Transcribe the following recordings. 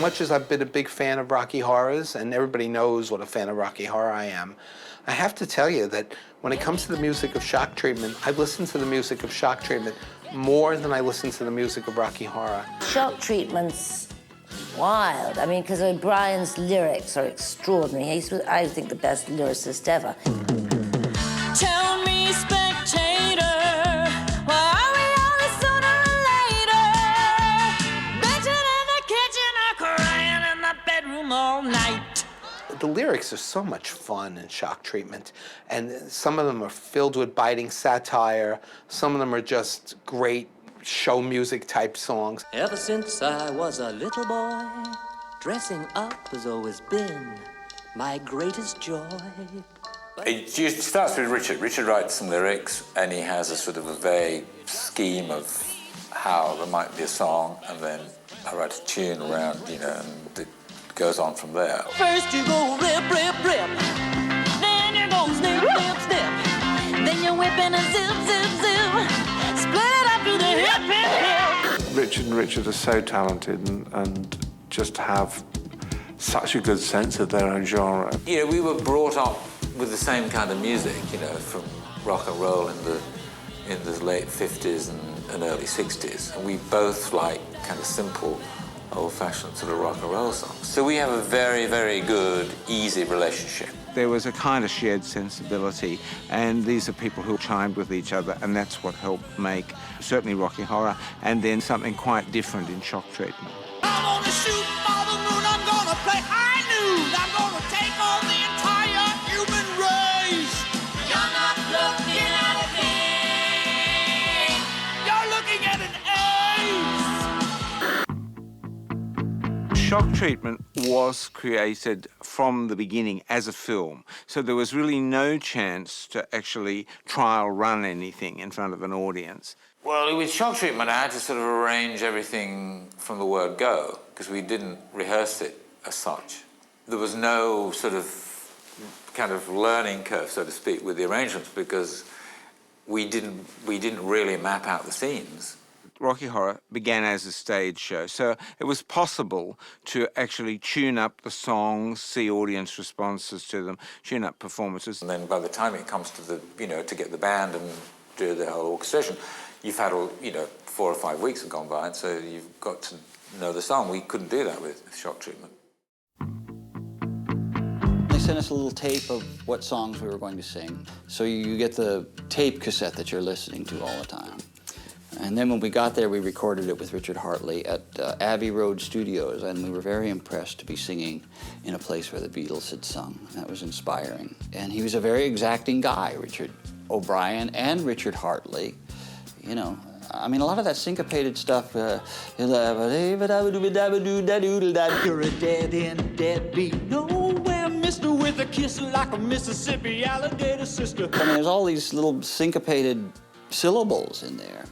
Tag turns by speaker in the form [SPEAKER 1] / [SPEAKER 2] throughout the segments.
[SPEAKER 1] much as I've been a big fan of Rocky Horrors, and everybody knows what a fan of Rocky Horror I am, I have to tell you that when it comes to the music of Shock Treatment, I've listened to the music of Shock Treatment more than I listen to the music of Rocky Horror.
[SPEAKER 2] Shock Treatment's wild. I mean, because Brian's lyrics are extraordinary. He's, I think, the best lyricist ever.
[SPEAKER 3] Tell me, spectator, why are we always sooner or later? Bitching in the kitchen or crying in the bedroom all night.
[SPEAKER 1] The lyrics are so much fun in Shock Treatment, and some of them are filled with biting satire. Some of them are just great show music type songs.
[SPEAKER 4] Ever since I was a little boy, dressing up has always been my greatest joy.
[SPEAKER 5] It starts with Richard. Richard writes some lyrics, and he has a sort of a vague scheme of how there might be a song, and then I write a tune around, you know, and it goes on from there.
[SPEAKER 3] First you go rip, rip, rip. Then you go snip, snip, snip. Then you're whipping a zip, zip, zip. Split it up to the hip, hip, hip.
[SPEAKER 6] Richard and Richard are so talented and just have such a good sense of their own genre.
[SPEAKER 5] You know, we were brought up with the same kind of music, you know, from rock and roll in the late 50s and early 60s. And we both like kind of simple, old-fashioned sort of rock and roll songs. So we have a very, very good, easy relationship.
[SPEAKER 7] There was a kind of shared sensibility, and these are people who chimed with each other, and that's what helped make certainly Rocky Horror, and then something quite different in Shock Treatment.
[SPEAKER 3] I'm gonna shoot for the moon, I'm gonna play high noon, I'm gonna take on the entire human race. You're not looking at a thing, you're looking at an ace.
[SPEAKER 7] Shock Treatment was created from the beginning as a film, so there was really no chance to actually trial run anything in front of an audience.
[SPEAKER 5] Well, with Shock Treatment, I had to sort of arrange everything from the word go, because we didn't rehearse it as such. There was no sort of kind of learning curve, so to speak, with the arrangements, because we didn't really map out the scenes.
[SPEAKER 7] Rocky Horror began as a stage show, so it was possible to actually tune up the songs, see audience responses to them, tune up performances.
[SPEAKER 5] And then by the time it comes to the, you know, to get the band and do the whole orchestration, you've had, you know, 4 or 5 weeks have gone by, and so you've got to know the song. We couldn't do that with Shock Treatment.
[SPEAKER 8] They sent us a little tape of what songs we were going to sing. So you get the tape cassette that you're listening to all the time. And then when we got there, we recorded it with Richard Hartley at Abbey Road Studios, and we were very impressed to be singing in a place where the Beatles had sung. That was inspiring. And he was a very exacting guy, Richard O'Brien and Richard Hartley. You know, I mean, a lot of that syncopated stuff, you're a dead-end deadbeat, nowhere, mister, with a kiss like a Mississippi alligator sister. I mean, there's all these little syncopated syllables in there,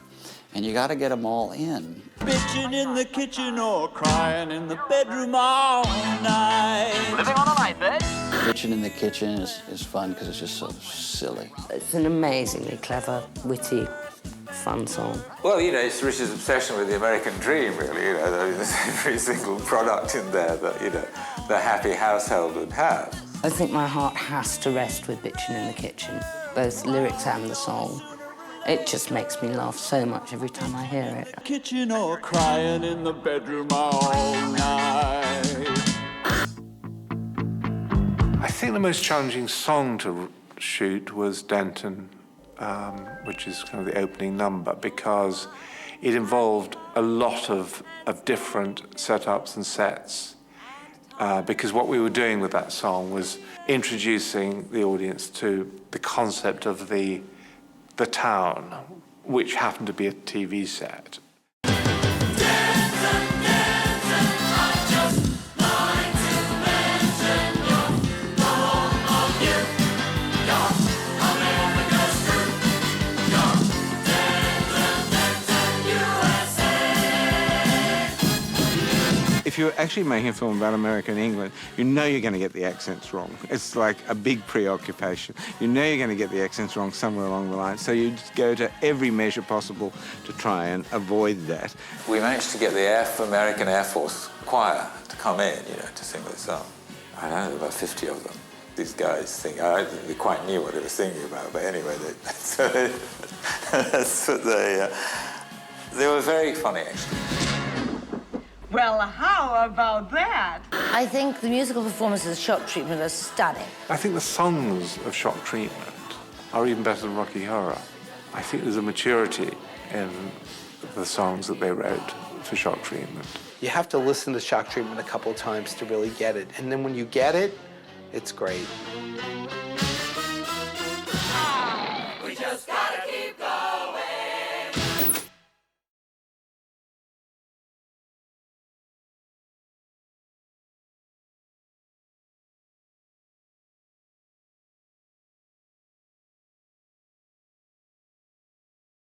[SPEAKER 8] and you got to get them all in.
[SPEAKER 3] Bitching in the kitchen or crying in the bedroom all night. Living on a night bed.
[SPEAKER 8] Bitching in the kitchen is fun because it's just so silly.
[SPEAKER 2] It's an amazingly clever, witty, fun song.
[SPEAKER 5] Well, you know, it's Richard's obsession with the American dream, really. You know, there's every single product in there that, you know, the happy household would have.
[SPEAKER 2] I think my heart has to rest with Bitchin' in the Kitchen, both lyrics and the song. It just makes me laugh so much every time I hear it.
[SPEAKER 3] Kitchen or crying in the bedroom all night.
[SPEAKER 6] I think the most challenging song to shoot was Denton, which is kind of the opening number, because it involved a lot of different setups and sets. Because what we were doing with that song was introducing the audience to the concept of the town, which happened to be a TV set.
[SPEAKER 7] If you're actually making a film about America and England, you know you're going to get the accents wrong. It's like a big preoccupation. You know you're going to get the accents wrong somewhere along the line, so you just go to every measure possible to try and avoid that.
[SPEAKER 5] We managed to get the American Air Force choir to come in, you know, to sing the song. I don't know, about 50 of them. These guys sing. I don't think they quite knew what they were singing about, but anyway, they were very funny, actually.
[SPEAKER 9] Well, how about that?
[SPEAKER 2] I think the musical performances of Shock Treatment are stunning.
[SPEAKER 6] I think the songs of Shock Treatment are even better than Rocky Horror. I think there's a maturity in the songs that they wrote for Shock Treatment.
[SPEAKER 1] You have to listen to Shock Treatment a couple times to really get it. And then when you get it, it's great.
[SPEAKER 3] We just gotta keep going.